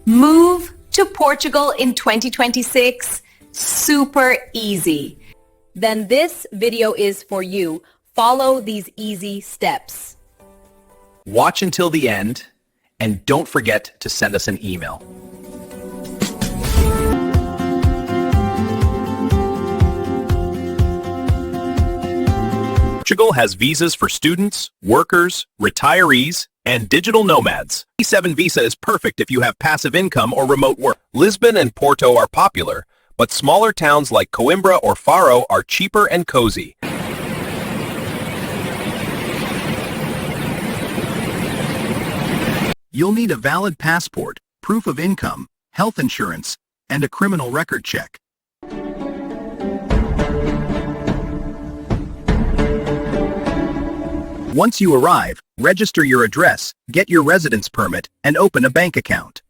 Move to Portugal in 2026? Super easy. Then this video is for you. Follow these easy steps. Watch until the end, and don't forget to send us an email. Portugal has visas for students, workers, retirees, and digital nomads. E7 visa is perfect if you have passive income or remote work. Lisbon and Porto are popular, but smaller towns like Coimbra or Faro are cheaper and cozy. You'll need a valid passport, proof of income, health insurance, and a criminal record check. Once you arrive, register your address, get your residence permit, and open a bank account.